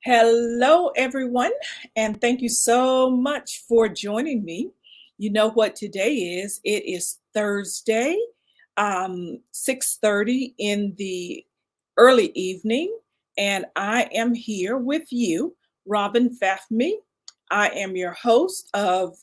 Hello, everyone, and thank you so much for joining me. You know what today is? It is Thursday, 6:30 in the early evening, and I am here with you, Robin Fafmi. I am your host of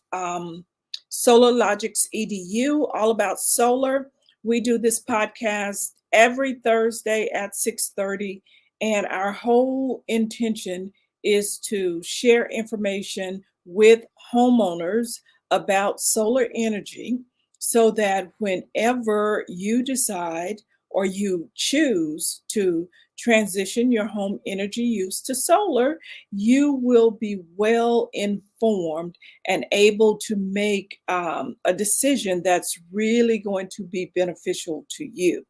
Solar Logics EDU, all about solar. We do this podcast every Thursday at 6:30, and our whole intention is to share information with homeowners about solar energy so that whenever you decide or you choose to transition your home energy use to solar, you will be well informed and able to make a decision that's really going to be beneficial to you.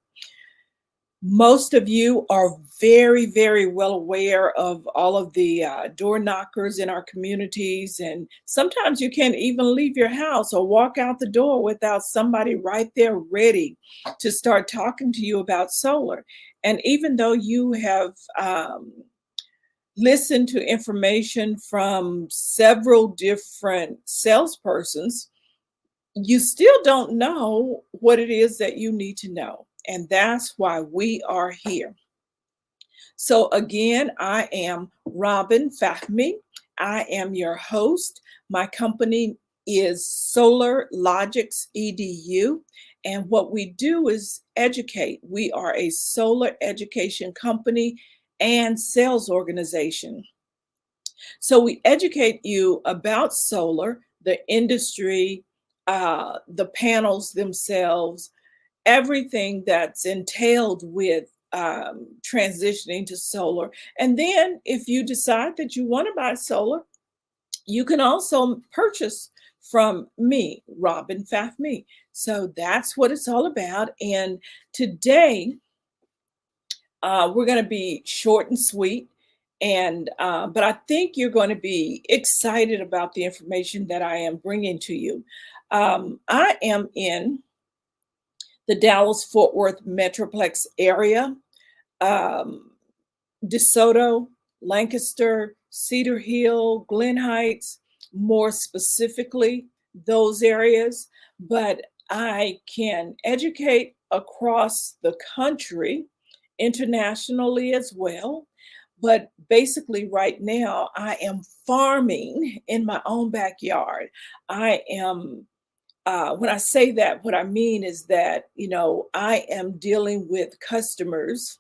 Most of you are very, very well aware of all of the door knockers in our communities. And sometimes you can't even leave your house or walk out the door without somebody right there ready to start talking to you about solar. And even though you have listened to information from several different salespersons, you still don't know what it is that you need to know. And that's why we are here. So, again, I am Robin Fahmy. I am your host. My company is Solar Logics EDU. And what we do is educate. We are a solar education company and sales organization. So we educate you about solar, the industry, the panels themselves, everything that's entailed with transitioning to solar. And then if you decide that you want to buy solar, you can also purchase from me, Robin Fafme. So that's what it's all about. And today, we're going to be short and sweet, and but I think you're going to be excited about the information that I am bringing to you. I am in the Dallas-Fort Worth Metroplex area, um, DeSoto, Lancaster, Cedar Hill, Glen Heights, more specifically those areas. But I can educate across the country, internationally as well. But basically, right now, I am farming in my own backyard. I am when I say that, what I mean is that, I am dealing with customers,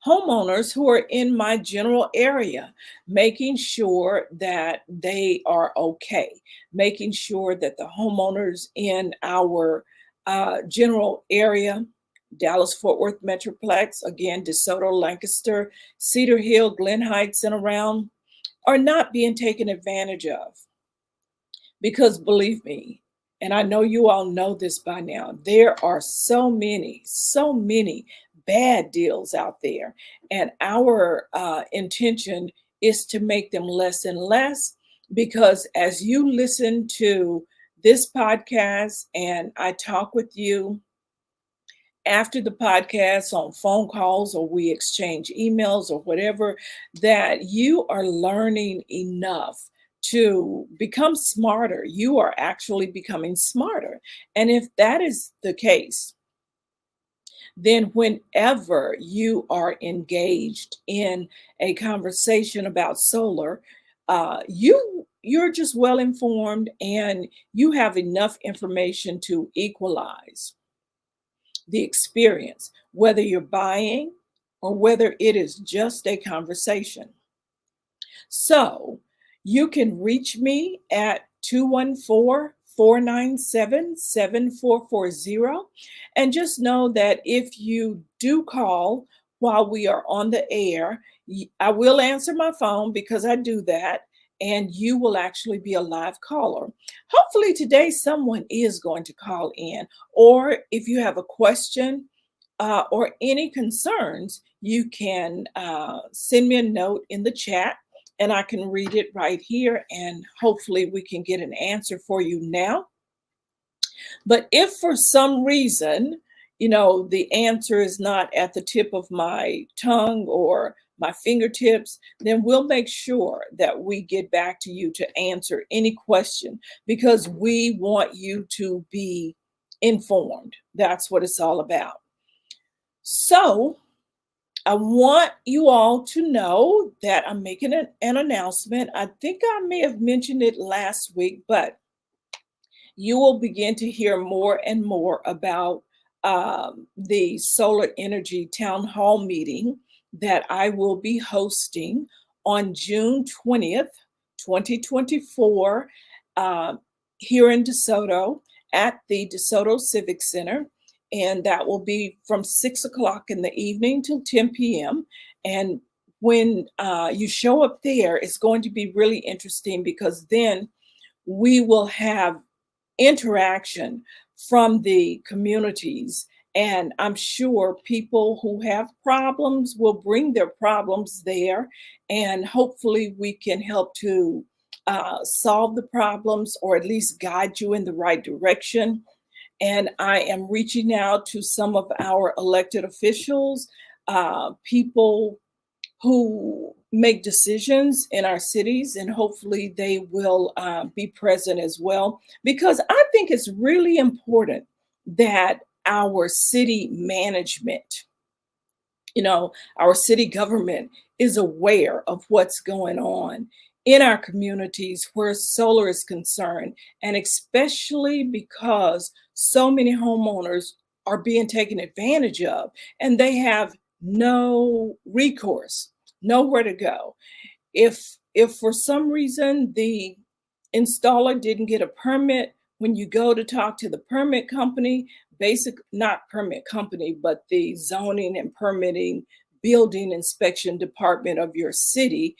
homeowners who are in my general area, making sure that they are okay, making sure that the homeowners in our general area, Dallas Fort Worth Metroplex, again, DeSoto, Lancaster, Cedar Hill, Glen Heights, and around, are not being taken advantage of. Because believe me, and I know you all know this by now, there are so many bad deals out there. And our intention is to make them less and less, because as you listen to this podcast and I talk with you after the podcast on phone calls, or we exchange emails or whatever, that you are learning enough to become smarter. You are actually becoming smarter. And if that is the case, then whenever you are engaged in a conversation about solar, you're just well informed and you have enough information to equalize the experience, whether you're buying or whether it is just a conversation. So you can reach me at 214-497-7440. And just know that if you do call while we are on the air, I will answer my phone because I do that. And you will actually be a live caller. Hopefully today someone is going to call in. Or if you have a question or any concerns, you can send me a note in the chat and I can read it right here, and hopefully we can get an answer for you now. But if for some reason, the answer is not at the tip of my tongue, or my fingertips, then we'll make sure that we get back to you to answer any question because we want you to be informed. That's what it's all about. So, I want you all to know that I'm making an announcement. I think I may have mentioned it last week, but you will begin to hear more and more about the solar energy town hall meeting that I will be hosting on June 20th, 2024, uh, here in DeSoto at the DeSoto Civic Center. And that will be from 6 o'clock in the evening till 10 p.m. And when you show up there, it's going to be really interesting because then we will have interaction from the communities. And I'm sure people who have problems will bring their problems there. And hopefully, we can help to solve the problems or at least guide you in the right direction. And I am reaching out to some of our elected officials, people who make decisions in our cities, and hopefully they will be present as well. Because I think it's really important that our city management, our city government is aware of what's going on in our communities where solar is concerned, and especially because so many homeowners are being taken advantage of and they have no recourse, nowhere to go. If for some reason the installer didn't get a permit, when you go to talk to the permit company, not permit company, but the zoning and permitting building inspection department of your city,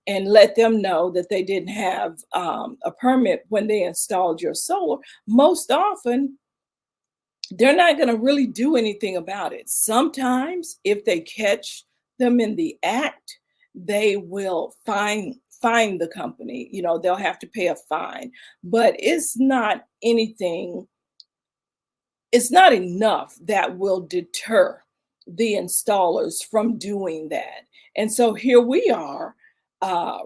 and let them know that they didn't have a permit when they installed your solar, most often they're not going to really do anything about it. Sometimes, if they catch them in the act, they will fine the company. They'll have to pay a fine, but it's not enough that will deter the installers from doing that. And so here we are,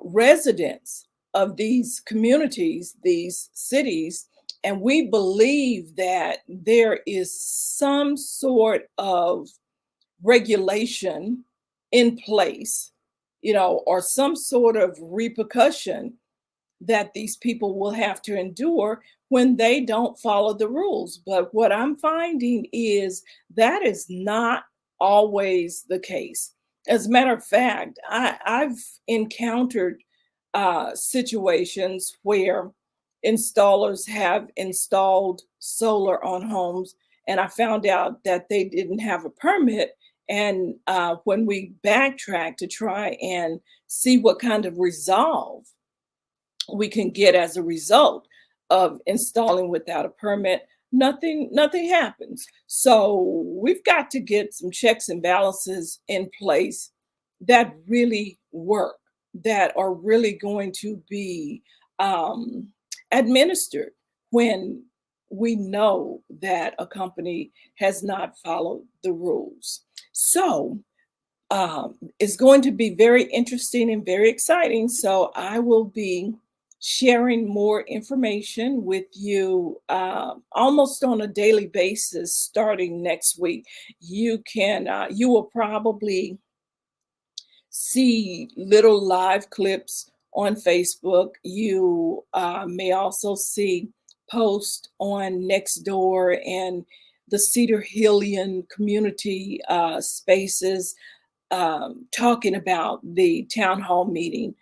residents of these communities, these cities, and we believe that there is some sort of regulation in place, or some sort of repercussion that these people will have to endure when they don't follow the rules. But what I'm finding is that is not always the case. As a matter of fact, I've encountered situations where installers have installed solar on homes, and I found out that they didn't have a permit. And when we backtrack to try and see what kind of resolve we can get as a result of installing without a permit, nothing happens. So we've got to get some checks and balances in place that really work, that are really going to be um, administered when we know that a company has not followed the rules. So it's going to be very interesting and very exciting. So I will be sharing more information with you almost on a daily basis starting next week. You will probably see little live clips on Facebook. You may also see posts on Nextdoor and the Cedar Hillian community spaces, talking about the town hall meeting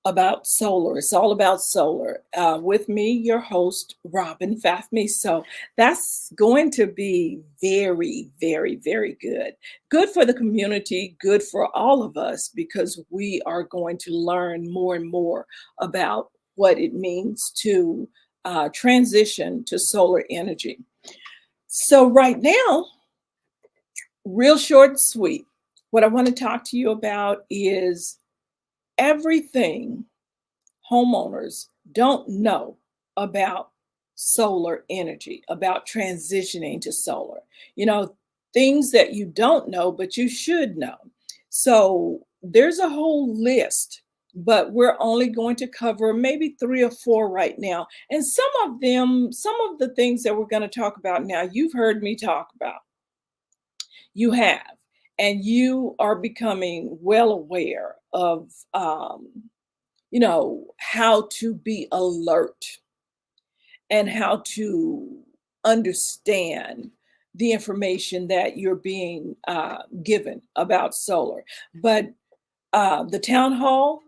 about solar. It's all about solar. With me, your host, Robin Fafme. So that's going to be very, very, very good. Good for the community, good for all of us, because we are going to learn more and more about what it means to transition to solar energy. So right now, real short and sweet, what I want to talk to you about is everything homeowners don't know about solar energy, about transitioning to solar. Things that you don't know, but you should know. So There's a whole list, but we're only going to cover maybe three or four right now. And some of them, some of the things that we're going to talk about now, you've heard me talk about. You have, and you are becoming well aware of, how to be alert and how to understand the information that you're being given about solar. But the town hall,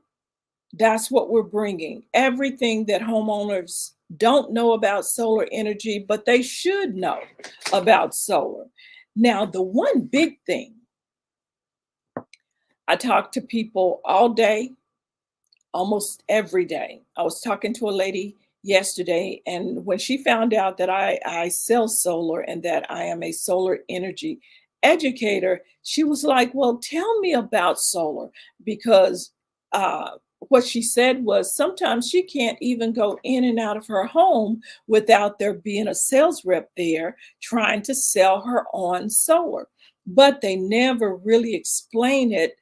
that's what we're bringing. Everything that homeowners don't know about solar energy, but they should know about solar. Now, the one big thing, I talk to people all day, almost every day. I was talking to a lady yesterday, and when she found out that I sell solar and that I am a solar energy educator, she was like, "Well, tell me about solar," because uh, what she said was sometimes she can't even go in and out of her home without there being a sales rep there trying to sell her on solar. But they never really explain it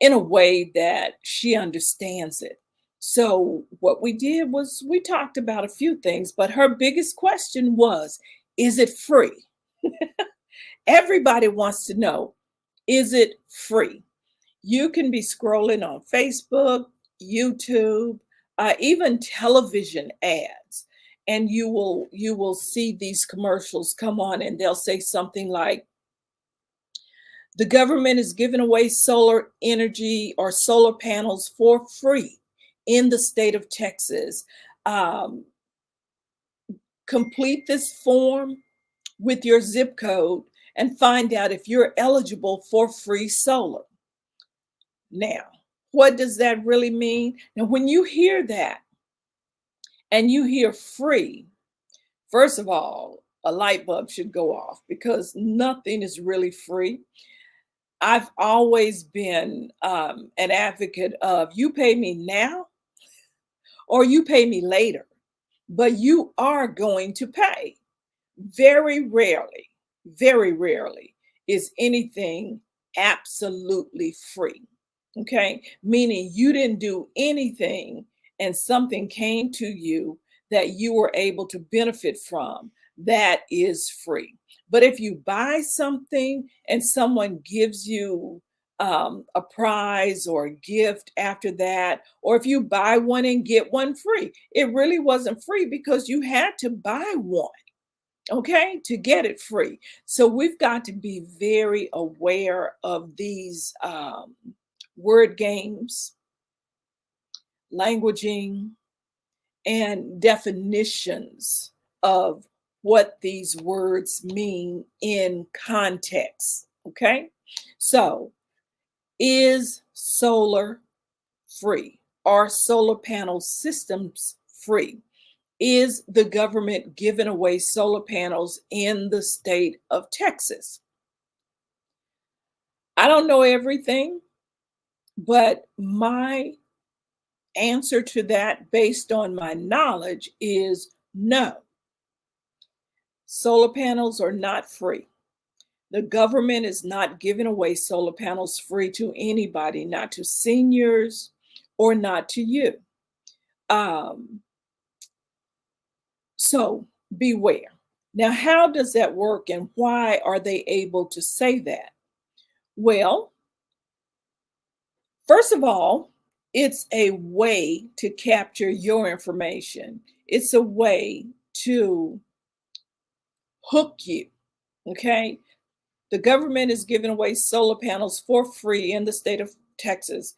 in a way that she understands it. So, what we did was we talked about a few things, but her biggest question was, is it free? Everybody wants to know, is it free? You can be scrolling on Facebook, YouTube, even television ads, and you will see these commercials come on, and they'll say something like, the government is giving away solar energy or solar panels for free in the state of Texas. Um, Complete this form with your zip code and find out if you're eligible for free solar. Now, what does that really mean? Now, when you hear that and you hear free, first of all, a light bulb should go off because nothing is really free. I've always been an advocate of you pay me now or you pay me later, but you are going to pay. Very rarely is anything absolutely free. Okay. Meaning you didn't do anything and something came to you that you were able to benefit from. That is free. But if you buy something and someone gives you a prize or a gift after that, or if you buy one and get one free, it really wasn't free because you had to buy one, okay, to get it free. So we've got to be very aware of these word games, languaging, and definitions of what these words mean in context. Okay, so is solar free? Are solar panel systems free? Is the government giving away solar panels in the state of Texas? I don't know everything, but my answer to that, based on my knowledge, is no. Solar panels are not free. The government is not giving away solar panels free to anybody, not to seniors or not to you. Um, so beware. Now, how does that work and why are they able to say that? Well, first of all, it's a way to capture your information. It's a way to hook you. Okay. The government is giving away solar panels for free in the state of Texas.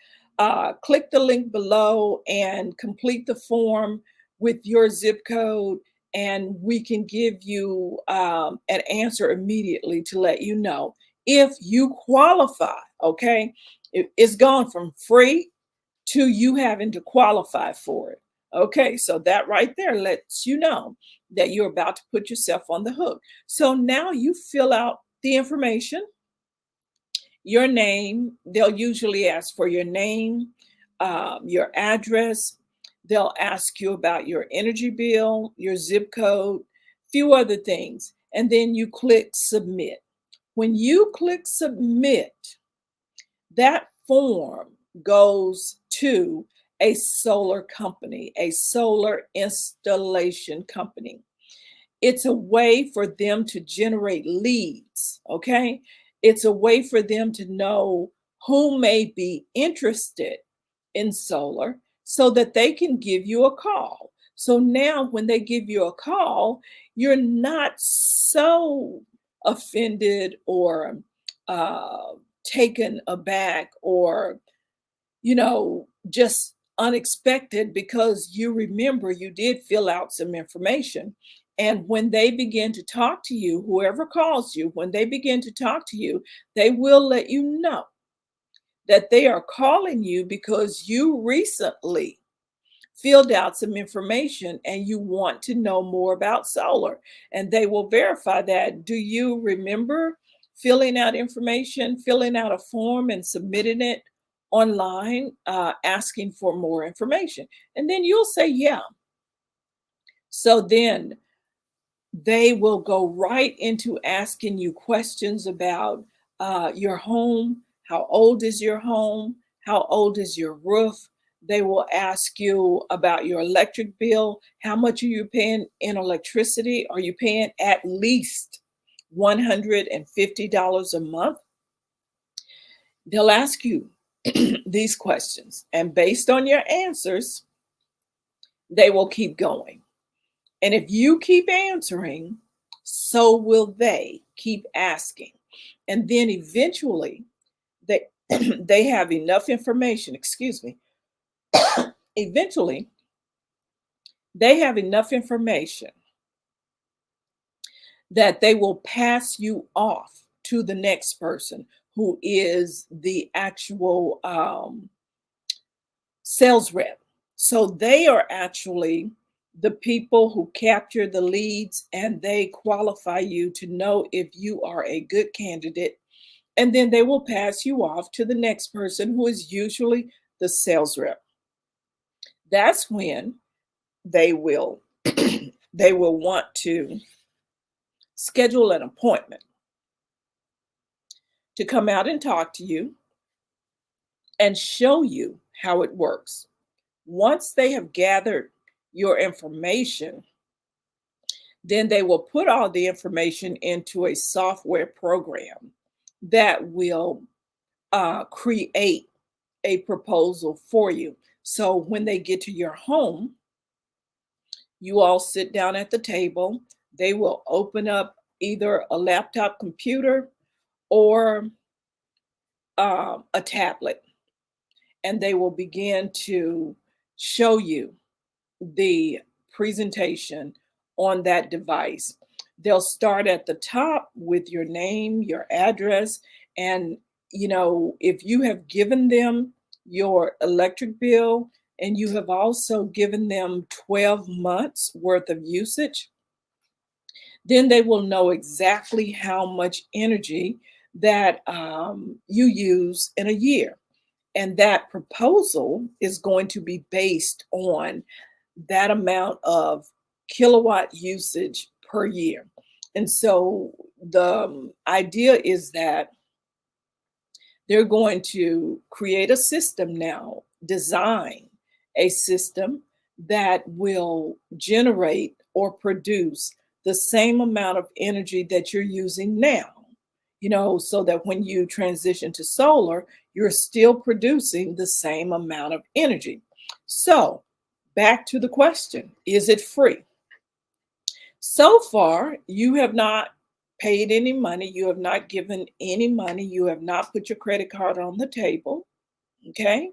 Click the link below and complete the form with your zip code, and we can give you an answer immediately to let you know if you qualify. Okay. It's gone from free to you having to qualify for it. Okay, so that right there lets you know that you're about to put yourself on the hook. So now you fill out the information, your name. They'll usually ask for your name, your address. They'll ask you about your energy bill, your zip code, few other things, and then you click submit. When you click submit, that form goes to a solar company, a solar installation company. It's a way for them to generate leads, okay? It's a way for them to know who may be interested in solar so that they can give you a call. So now when they give you a call, you're not so offended or uh, taken aback or just unexpected because you remember you did fill out some information. And when they begin to talk to you, whoever calls you, when they begin to talk to you, they will let you know that they are calling you because you recently filled out some information and you want to know more about solar. And they will verify that. Do you remember filling out information, filling out a form and submitting it online, asking for more information? And then you'll say, yeah. So then they will go right into asking you questions about your home. How old is your home? How old is your roof? They will ask you about your electric bill. How much are you paying in electricity? Are you paying at least $150 a month? They'll ask you these questions, and based on your answers, they will keep going. And if you keep answering, so will they keep asking. And then eventually they they have enough information, excuse me. Eventually they have enough information that they will pass you off to the next person who is the actual sales rep. So they are actually the people who capture the leads and they qualify you to know if you are a good candidate. And then they will pass you off to the next person who is usually the sales rep. That's when they will they will want to schedule an appointment to come out and talk to you and show you how it works. Once they have gathered your information, then they will put all the information into a software program that will create a proposal for you. So when they get to your home, you all sit down at the table. They will open up either a laptop computer or a tablet, and they will begin to show you the presentation on that device. They'll start at the top with your name, your address, and if you have given them your electric bill and you have also given them 12 months worth of usage, then they will know exactly how much energy that you use in a year. And that proposal is going to be based on that amount of kilowatt usage per year. And so the idea is that they're going to create a system now, design a system that will generate or produce the same amount of energy that you're using now, so that when you transition to solar, you're still producing the same amount of energy. So, back to the question, is it free? So far, you have not paid any money, you have not given any money, you have not put your credit card on the table. Okay.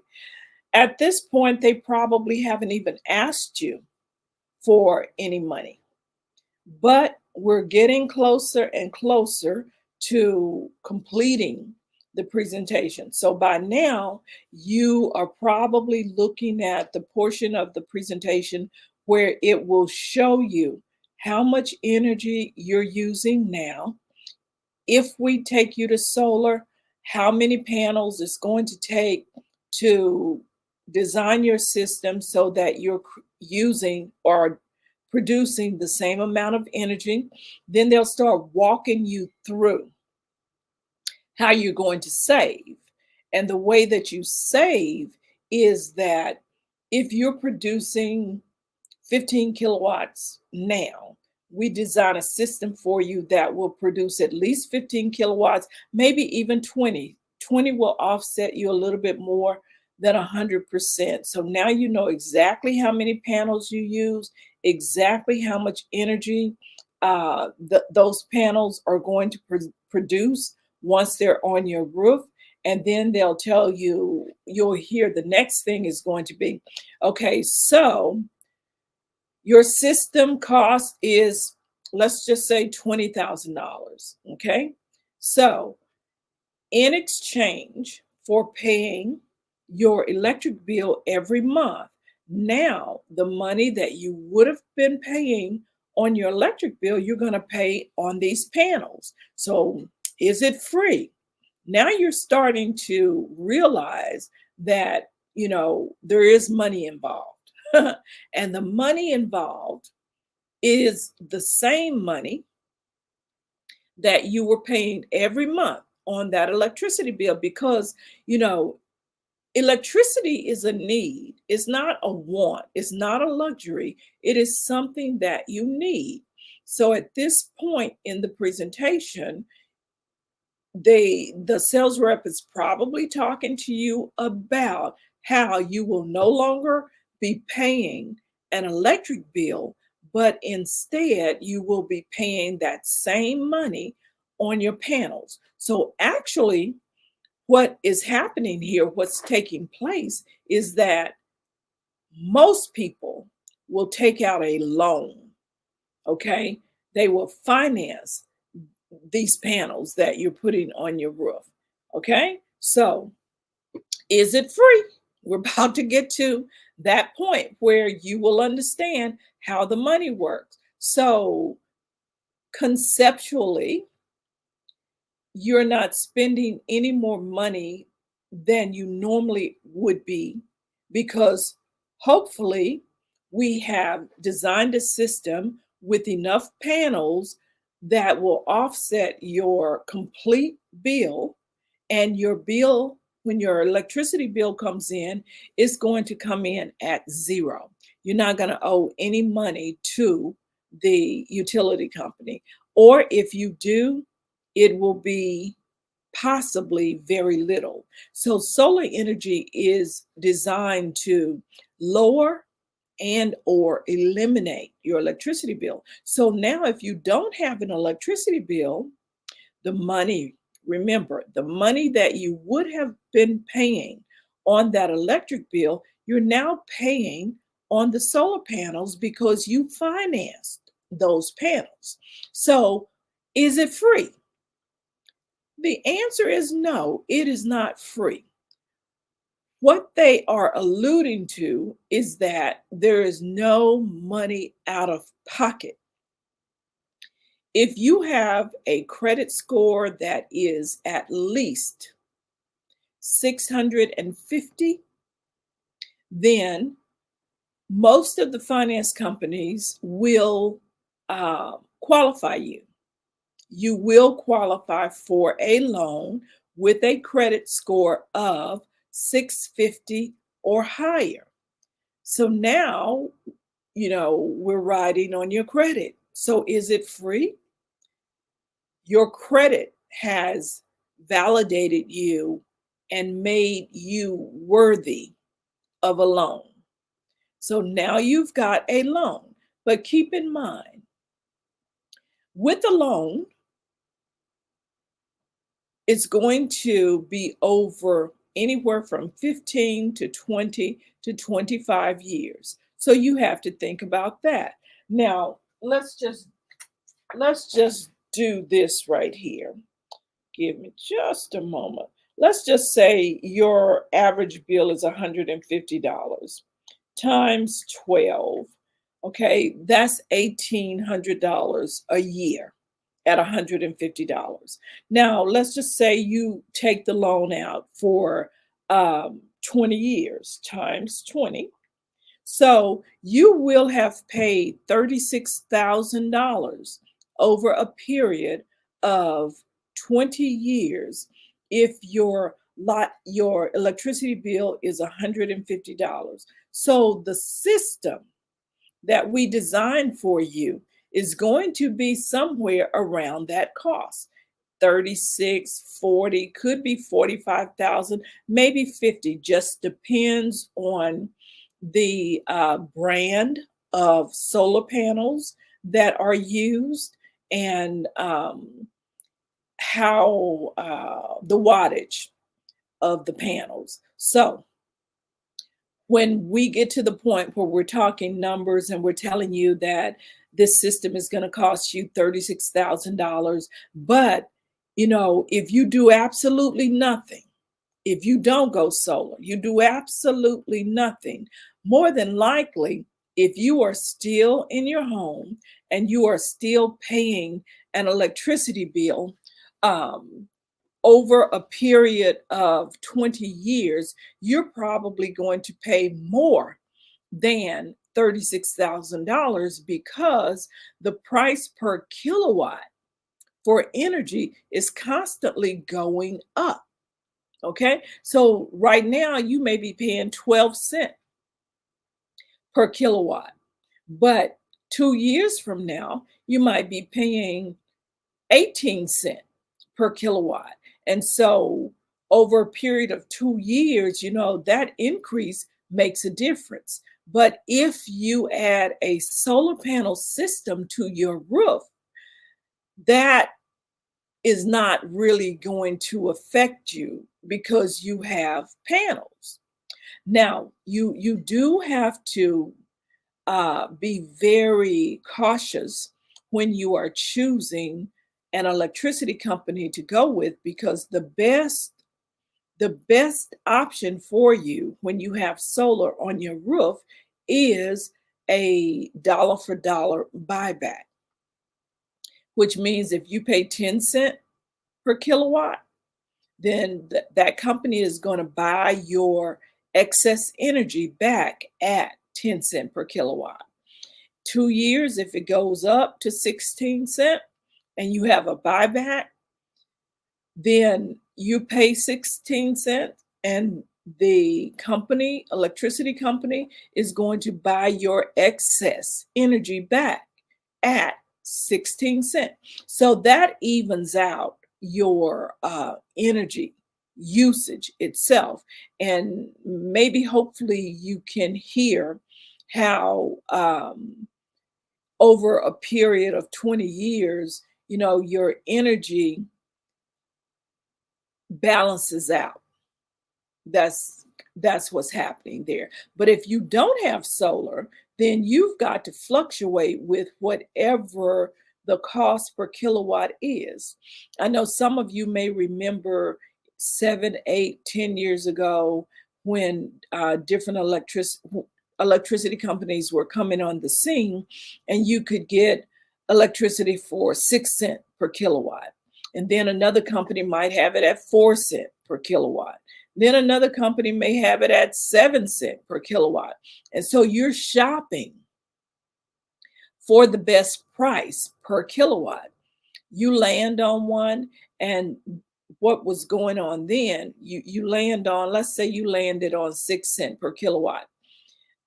At this point, they probably haven't even asked you for any money, but we're getting closer and closer to completing the presentation. So by now, you are probably looking at the portion of the presentation where it will show you how much energy you're using now. If we take you to solar, how many panels it's going to take to design your system so that you're using or producing the same amount of energy. Then they'll start walking you through how you're going to save. And the way that you save is that if you're producing 15 kilowatts now, we design a system for you that will produce at least 15 kilowatts, maybe even 20. 20 will offset you a little bit more than 100%. So now you know exactly how many panels you use, exactly how much energy those panels are going to produce once they're on your roof. And then they'll tell you, you'll hear the next thing is going to be, okay, so your system cost is, let's just say $20,000. Okay. So, in exchange for paying your electric bill every month, now the money that you would have been paying on your electric bill, you're going to pay on these panels. So, is it free? Now you're starting to realize that, there is money involved. And the money involved is the same money that you were paying every month on that electricity bill because, you know, electricity is a need. It's not a want. It's not a luxury. It is something that you need. So at this point in the presentation, the sales rep is probably talking to you about how you will no longer be paying an electric bill, but instead you will be paying that same money on your panels. So actually, what is happening here, what's taking place is that most people will take out a loan. Okay, they will finance these panels that you're putting on your roof. Okay, so is it free? We're about to get to that point where you will understand how the money works. So, conceptually, you're not spending any more money than you normally would be because hopefully we have designed a system with enough panels that will offset your complete bill, and your bill, when your electricity bill comes in, is going to come in at zero. You're not going to owe any money to the utility company. Or if you do, it will be possibly very little. So solar energy is designed to lower and or eliminate your electricity bill. So now if you don't have an electricity bill, the money, remember, the money that you would have been paying on that electric bill, you're now paying on the solar panels because you financed those panels. So is it free? The answer is no, it is not free. What they are alluding to is that there is no money out of pocket. If you have a credit score that is at least 650, then most of the finance companies will qualify you. You will qualify for a loan with a credit score of 650 or higher. So now, we're riding on your credit. So is it free? Your credit has validated you and made you worthy of a loan. So now you've got a loan. But keep in mind, with a loan, it's going to be over anywhere from 15 to 20 to 25 years. So you have to think about that. Now, let's just do this right here. Give me just a moment. Let's just say your average bill is $150 times 12. Okay, that's $1,800 a year at $150. Now, let's just say you take the loan out for 20 years times 20. So you will have paid $36,000 over a period of 20 years if your your electricity bill is $150. So the system that we designed for you is going to be somewhere around that cost. 36, 40, could be 45,000, maybe 50, just depends on the brand of solar panels that are used and how the wattage of the panels. So when we get to the point where we're talking numbers and we're telling you that this system is going to cost you $36,000, but if you do absolutely nothing, if you don't go solar, you do absolutely nothing, more than likely, if you are still in your home and you are still paying an electricity bill, um, over a period of 20 years, you're probably going to pay more than $36,000 because the price per kilowatt for energy is constantly going up. Okay, so right now you may be paying 12 cents per kilowatt, but 2 years from now, you might be paying 18 cents per kilowatt. And so over a period of 2 years, that increase makes a difference. But if you add a solar panel system to your roof, that is not really going to affect you because you have panels. Now, you do have to be very cautious when you are choosing an electricity company to go with, because the best option for you when you have solar on your roof is a dollar for dollar buyback, which means if you pay 10 cents per kilowatt, then that company is going to buy your excess energy back at 10 cents per kilowatt. 2 years, if it goes up to 16 cents and you have a buyback, then you pay 16 cents and the company, electricity company, is going to buy your excess energy back at 16 cents. So that evens out your energy usage itself. And maybe hopefully you can hear how over a period of 20 years, your energy balances out. That's what's happening there. But if you don't have solar, then you've got to fluctuate with whatever the cost per kilowatt is. I know some of you may remember 7, 8, 10 years ago when different electricity companies were coming on the scene, and you could get electricity for 6 cents per kilowatt. And then another company might have it at 4 cents per kilowatt. Then another company may have it at 7 cents per kilowatt. And so you're shopping for the best price per kilowatt. You land on one, and what was going on then, you land on, let's say you landed on 6 cents per kilowatt.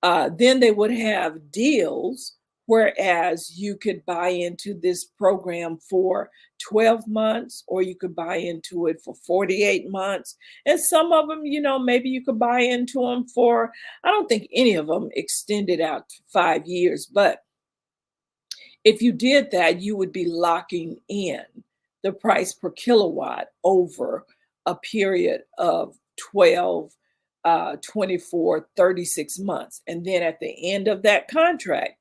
Then they would have deals, whereas you could buy into this program for 12 months, or you could buy into it for 48 months. And some of them, maybe you could buy into them for, I don't think any of them extended out to 5 years. But if you did that, you would be locking in the price per kilowatt over a period of 12, 24, 36 months. And then at the end of that contract,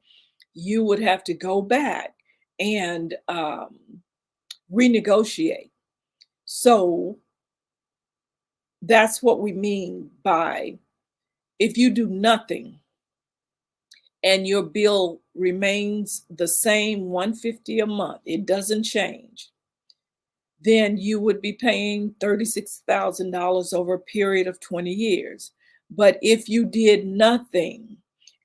you would have to go back and renegotiate. So that's what we mean by, if you do nothing and your bill remains the same, $150 a month, it doesn't change, then you would be paying $36,000 over a period of 20 years. But if you did nothing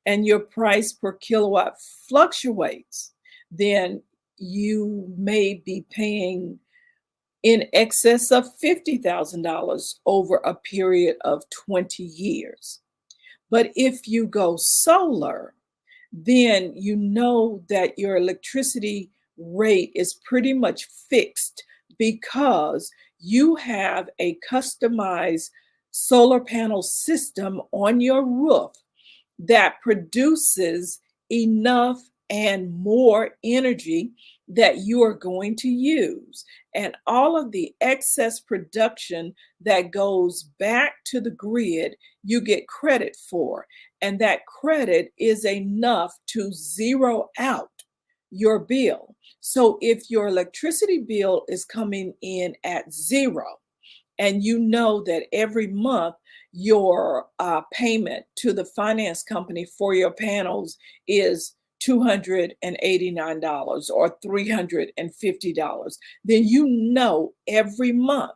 and your price per kilowatt fluctuates, then you may be paying in excess of $50,000 over a period of 20 years. But if you go solar, then you know that your electricity rate is pretty much fixed because you have a customized solar panel system on your roof that produces enough and more energy that you are going to use. And all of the excess production that goes back to the grid, you get credit for. And that credit is enough to zero out your bill. So if your electricity bill is coming in at zero, and you know that every month your payment to the finance company for your panels is $289 or $350, then you know every month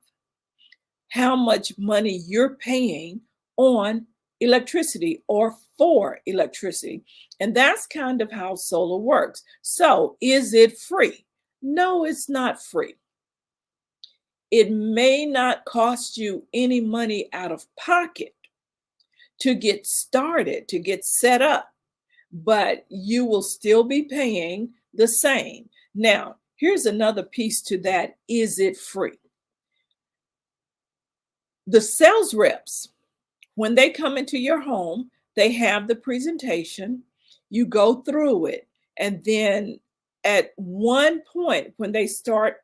how much money you're paying on electricity or for electricity. And that's kind of how solar works. So, is it free? No, it's not free. It may not cost you any money out of pocket to get started, to get set up, but you will still be paying the same. Now, here's another piece to that. Is it free? The sales reps, when they come into your home, they have the presentation, you go through it, and then at one point, when they start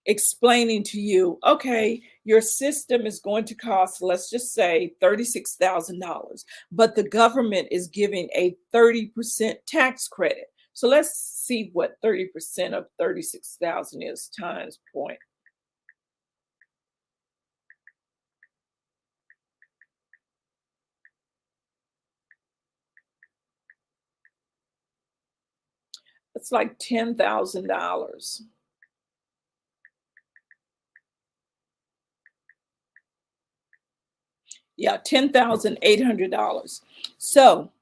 explaining to you, okay, your system is going to cost, let's just say, $36,000, but the government is giving a 30% tax credit. So let's see what 30% of 36,000 is times point. It's like $10,000. Yeah, $10,800. So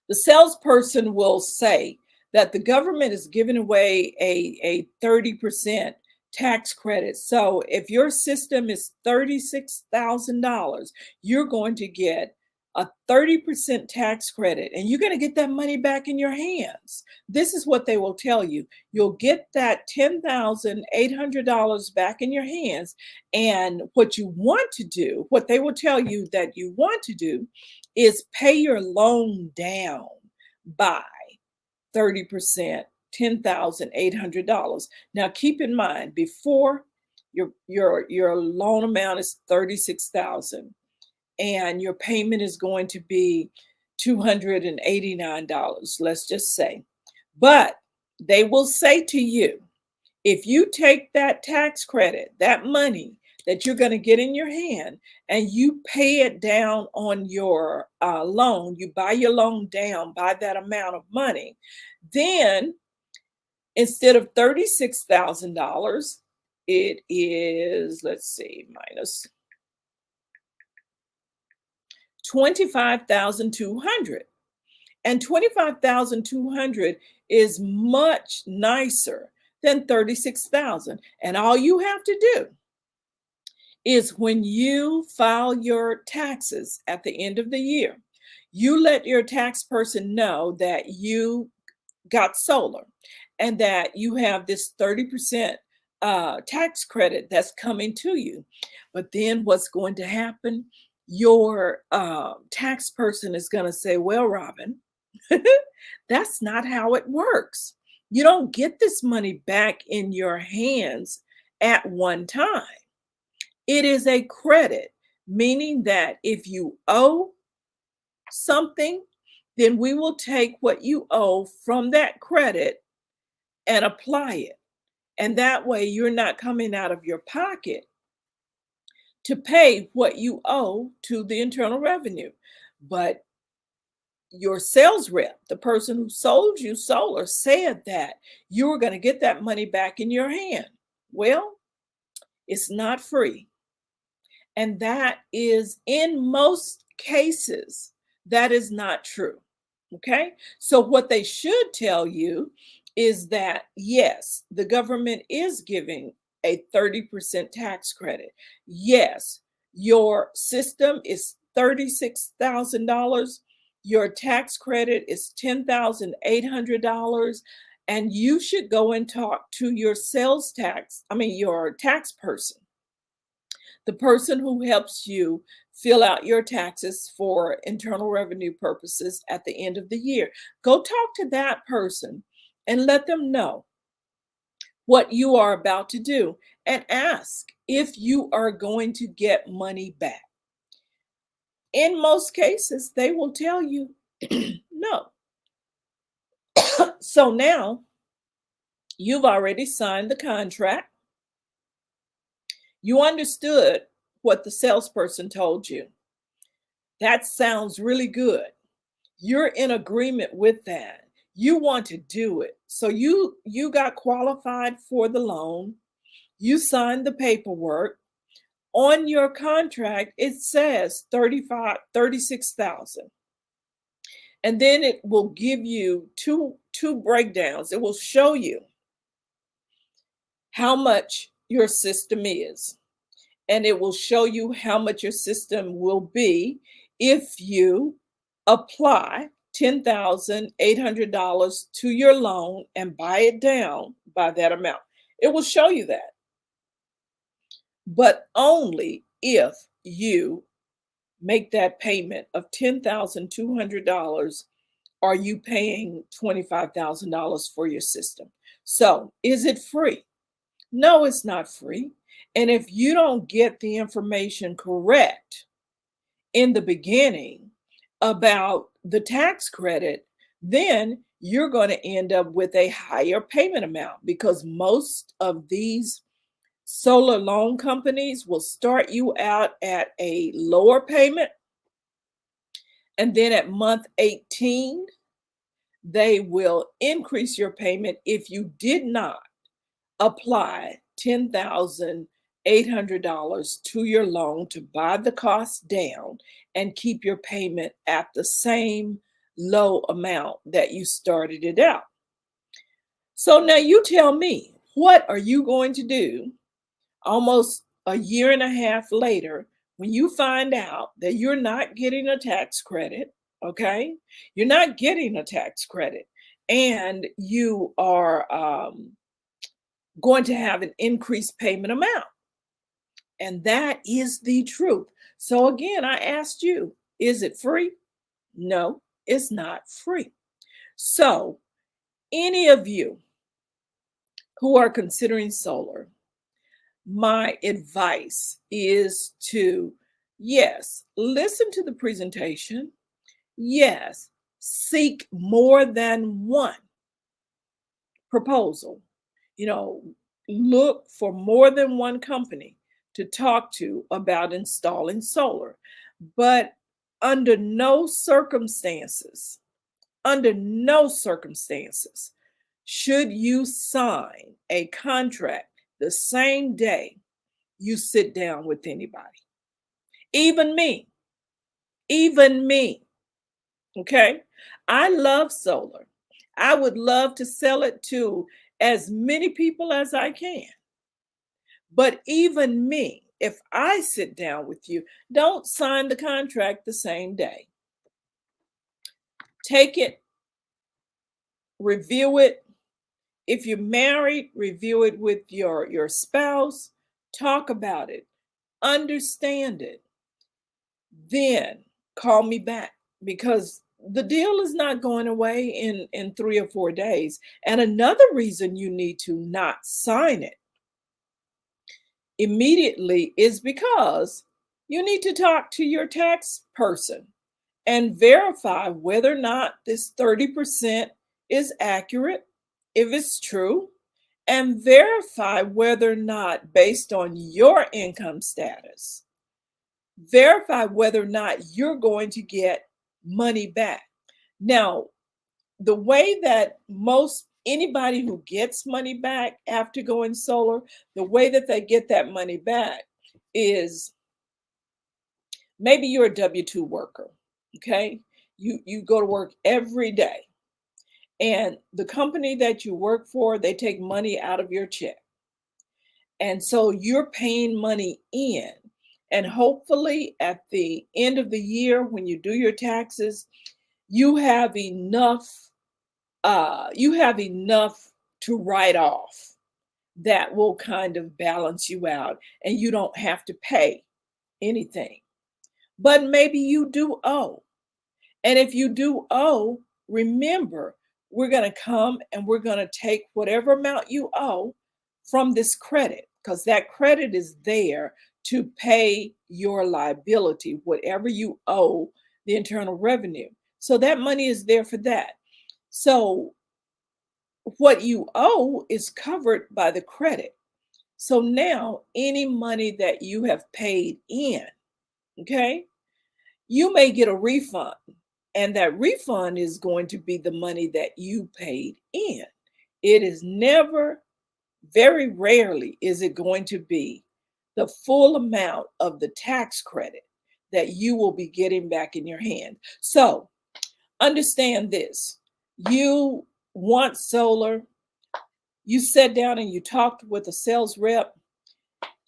the salesperson will say that the government is giving away a 30% tax credit. So if your system is $36,000, you're going to get a 30% tax credit and you're going to get that money back in your hands. This is what they will tell you. You'll get that $10,800 back in your hands. And what you want to do, what they will tell you that you want to do, is pay your loan down by 30%, $10,800. Now keep in mind, before your loan amount is 36,000 and your payment is going to be $289, let's just say. But they will say to you, if you take that tax credit, that money that you're going to get in your hand, and you pay it down on your loan, you buy your loan down by that amount of money, then instead of $36,000, it is, let's see, minus 25,200. And 25,200 is much nicer than 36,000. And all you have to do is, when you file your taxes at the end of the year, you let your tax person know that you got solar and that you have this 30% tax credit that's coming to you. But then what's going to happen? Your tax person is going to say, well, Robin, that's not how it works. You don't get this money back in your hands at one time. It is a credit, meaning that if you owe something, then we will take what you owe from that credit and apply it. And that way you're not coming out of your pocket to pay what you owe to the Internal Revenue. But your sales rep, the person who sold you solar, said that you were going to get that money back in your hand. Well, it's not free. And that is, in most cases, that is not true. Okay. So what they should tell you is that, yes, the government is giving a 30% tax credit. Yes, your system is $36,000. Your tax credit is $10,800. And you should go and talk to your your tax person, the person who helps you fill out your taxes for internal revenue purposes at the end of the year. Go talk to that person and let them know what you are about to do and ask if you are going to get money back. In most cases, they will tell you no. So now you've already signed the contract. You understood what the salesperson told you. That sounds really good. You're in agreement with that. You want to do it. So you got qualified for the loan. You signed the paperwork. On your contract, it says 36,000. And then it will give you two breakdowns. It will show you how much your system is, and it will show you how much your system will be if you apply $10,800 to your loan and buy it down by that amount. It will show you that, but only if you make that payment of $10,200 are you paying $25,000 for your system. So is it free? No, it's not free. And if you don't get the information correct in the beginning about the tax credit, then you're going to end up with a higher payment amount, because most of these solar loan companies will start you out at a lower payment. And then at month 18, they will increase your payment if you did not apply $10,800 to your loan to buy the cost down and keep your payment at the same low amount that you started it out. So now you tell me, what are you going to do almost a year and a half later when you find out that you're not getting a tax credit? Okay, you're not getting a tax credit, and you are going to have an increased payment amount. And that is the truth. So again, I asked you, is it free? No, it's not free. So any of you who are considering solar, my advice is to, yes, listen to the presentation. Yes, seek more than one proposal. Look for more than one company to talk to about installing solar. But under no circumstances, should you sign a contract the same day you sit down with anybody. Even me. Okay? I love solar. I would love to sell it to as many people as I can. But even me, if I sit down with you, don't sign the contract the same day. Take it, review it. If you're married, review it with your spouse, talk about it, understand it. Then call me back, because the deal is not going away in 3 or 4 days. And another reason you need to not sign it immediately is because you need to talk to your tax person and verify whether or not this 30% is accurate, if it's true, and verify whether or not, based on your income status, verify whether or not you're going to get money back. Now, the way that anybody who gets money back after going solar, the way that they get that money back is, maybe you're a W-2 worker, okay? You go to work every day, and the company that you work for, they take money out of your check. And so you're paying money in. And hopefully at the end of the year, when you do your taxes, you have enough, you have enough to write off that will kind of balance you out and you don't have to pay anything. But maybe you do owe. And if you do owe, remember, we're going to come and we're going to take whatever amount you owe from this credit, because that credit is there to pay your liability, whatever you owe the Internal Revenue. So that money is there for that. So what you owe is covered by the credit. So now any money that you have paid in, okay, you may get a refund. And that refund is going to be the money that you paid in. It is never, very rarely, is it going to be the full amount of the tax credit that you will be getting back in your hand. So understand this. You want solar, you sat down and you talked with a sales rep.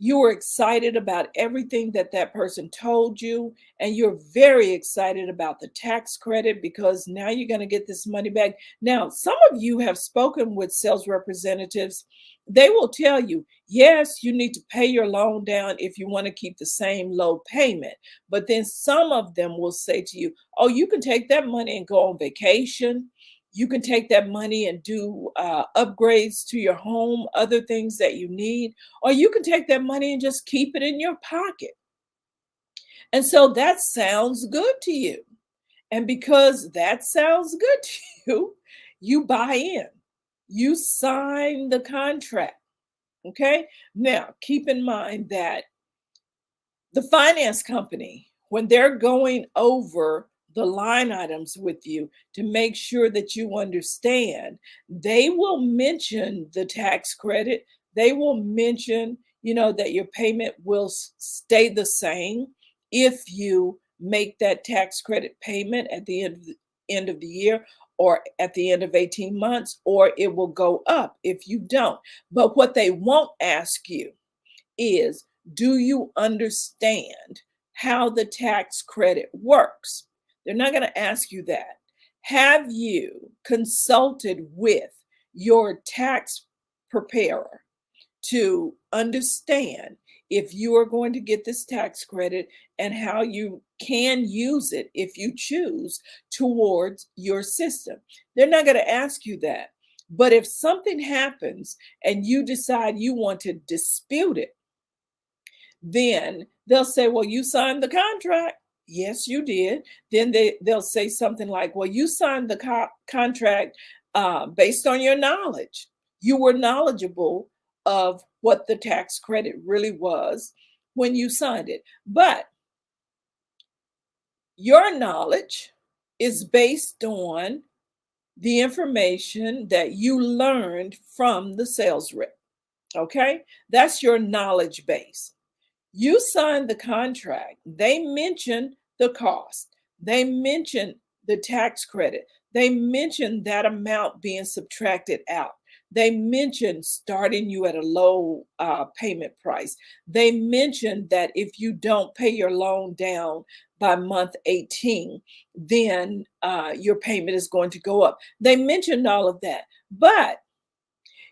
You were excited about everything that that person told you, and you're very excited about the tax credit because now you're going to get this money back. Now, some of you have spoken with sales representatives. They will tell you, yes, you need to pay your loan down if you want to keep the same low payment. But then some of them will say to you, oh, you can take that money and go on vacation. You can take that money and do upgrades to your home, other things that you need, or you can take that money and just keep it in your pocket. And so that sounds good to you. And because that sounds good to you, you buy in, you sign the contract. Okay. Now, keep in mind that the finance company, when they're going over the line items with you to make sure that you understand, they will mention the tax credit. They will mention, that your payment will stay the same if you make that tax credit payment at the end of the year or at the end of 18 months, or it will go up if you don't. But what they won't ask you is, do you understand how the tax credit works? They're not going to ask you that. Have you consulted with your tax preparer to understand if you are going to get this tax credit and how you can use it if you choose towards your system? They're not going to ask you that. But if something happens and you decide you want to dispute it, then they'll say, well, you signed the contract. Yes, you did. Then they'll say something like, well, you signed the contract based on your knowledge. You were knowledgeable of what the tax credit really was when you signed it. But your knowledge is based on the information that you learned from the sales rep. Okay? That's your knowledge base. You signed the contract. They mention the cost. They mention the tax credit. They mention that amount being subtracted out. They mention starting you at a low payment price. They mention that if you don't pay your loan down by month 18, then your payment is going to go up. They mentioned all of that. But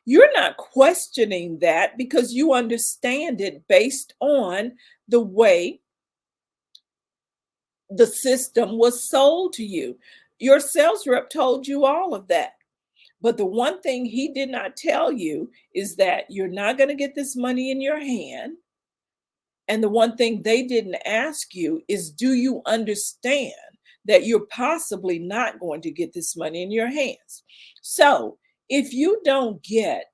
you're not questioning that because you understand it based on the way the system was sold to you. Your sales rep told you all of that. But the one thing he did not tell you is that you're not going to get this money in your hand. And the one thing they didn't ask you is, do you understand that you're possibly not going to get this money in your hands? So if you don't get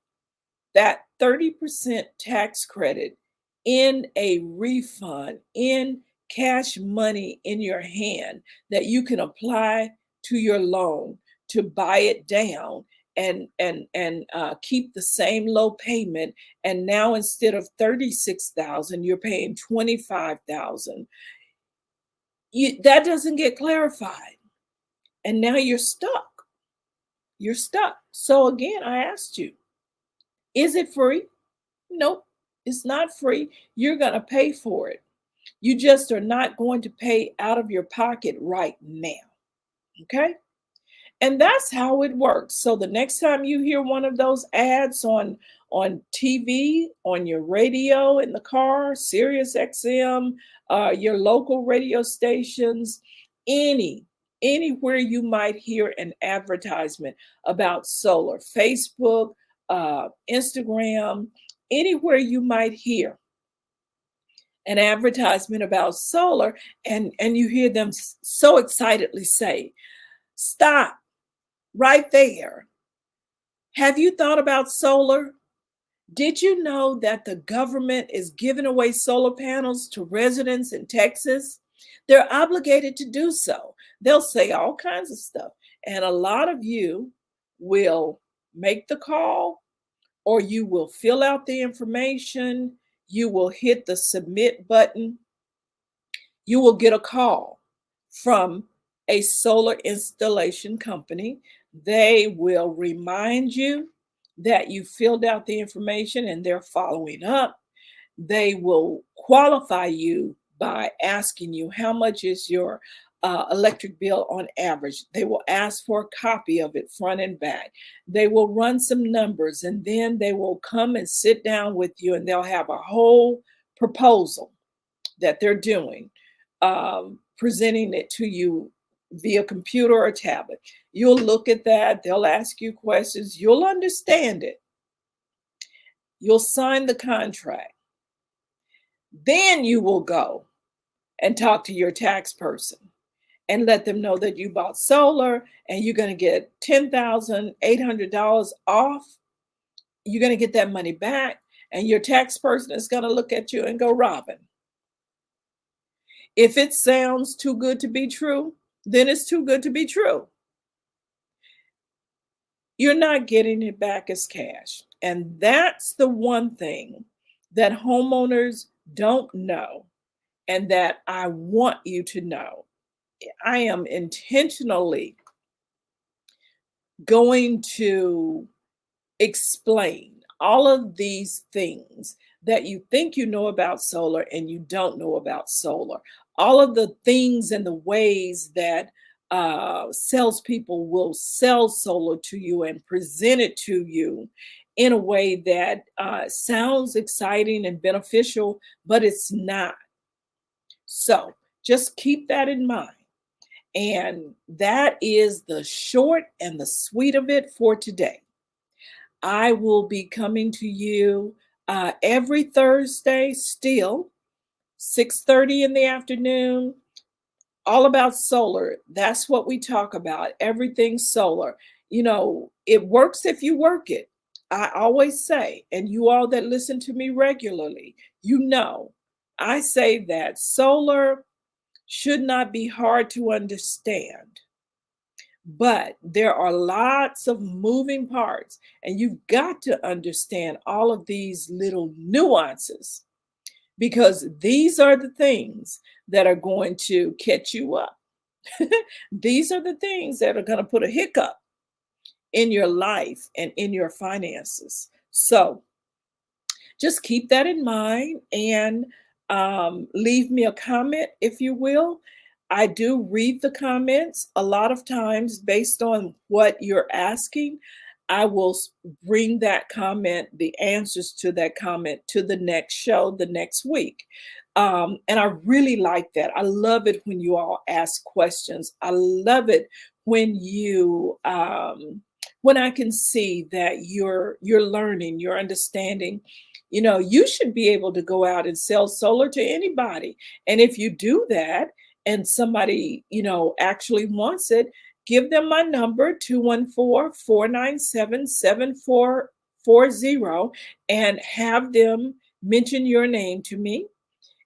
that 30% tax credit in a refund, in cash money in your hand that you can apply to your loan to buy it down and keep the same low payment, and now instead of 36,000 you're paying 25,000. That doesn't get clarified, and now you're stuck. So again, I asked you, is it free? Nope. It's not free. You're going to pay for it. You just are not going to pay out of your pocket right now. Okay? And that's how it works. So the next time you hear one of those ads on TV, on your radio in the car, Sirius XM, your local radio stations, any anywhere you might hear an advertisement about solar, Facebook, Instagram, anywhere you might hear an advertisement about solar, and you hear them so excitedly say, "Stop right there. Have you thought about solar? Did you know that the government is giving away solar panels to residents in Texas? They're obligated to do so." They'll say all kinds of stuff. And a lot of you will make the call, or you will fill out the information. You will hit the submit button. You will get a call from a solar installation company. They will remind you that you filled out the information and they're following up. They will qualify you by asking you how much is your electric bill on average. They will ask for a copy of it front and back. They will run some numbers, and then they will come and sit down with you, and they'll have a whole proposal that they're doing, presenting it to you via computer or tablet. You'll look at that. They'll ask you questions. You'll understand it. You'll sign the contract. Then you will go and talk to your tax person and let them know that you bought solar and you're going to get $10,800 off. You're going to get that money back, and your tax person is going to look at you and go, "Robin, if it sounds too good to be true, then it's too good to be true." You're not getting it back as cash. And that's the one thing that homeowners don't know, and that I want you to know. I am intentionally going to explain all of these things that you think you know about solar and you don't know about solar. All of the things and the ways that salespeople will sell solar to you and present it to you in a way that sounds exciting and beneficial, but it's not. So just keep that in mind. And that is the short and the sweet of it for today. I will be coming to you every Thursday, still 6:30 in the afternoon, all about solar. That's what we talk about. Everything solar. You know, it works if you work it. I always say, and you all that listen to me regularly, you know, I say that solar should not be hard to understand. But there are lots of moving parts, and you've got to understand all of these little nuances, because these are the things that are going to catch you up. These are the things that are going to put a hiccup in your life and in your finances. So just keep that in mind, and leave me a comment if you will. I do read the comments a lot of times based on what you're asking. I will bring that comment, the answers to that comment, to the next show the next week. And I really like that. I love it when you all ask questions. I love it when you when I can see that you're learning, you're understanding. You know, you should be able to go out and sell solar to anybody. And if you do that and somebody, you know, actually wants it, give them my number, 214-497-7440, and have them mention your name to me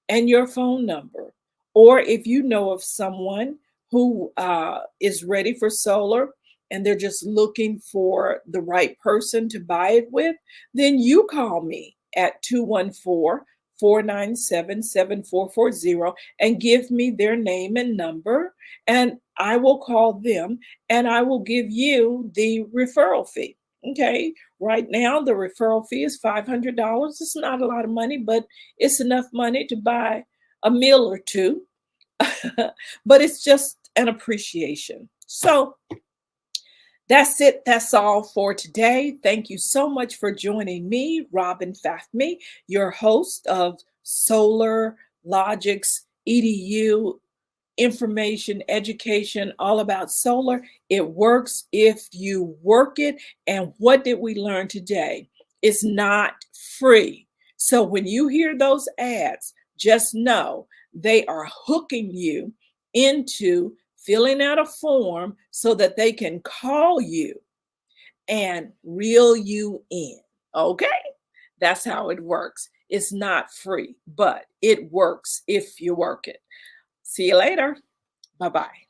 and your phone number. Or if you know of someone who is ready for solar and they're just looking for the right person to buy it with, then you call me at 214-497-7440 and give me their name and number, and I will call them and I will give you the referral fee. Okay, right now the referral fee is $500. It's not a lot of money, but it's enough money to buy a meal or two. But it's just an appreciation. So that's it. That's all for today. Thank you so much for joining me, Robin Fafmi, your host of Solar Logics EDU information, education, all about solar. It works if you work it. And what did we learn today? It's not free. So when you hear those ads, just know they are hooking you into filling out a form so that they can call you and reel you in. Okay? That's how it works. It's not free, but it works if you work it. See you later. Bye bye.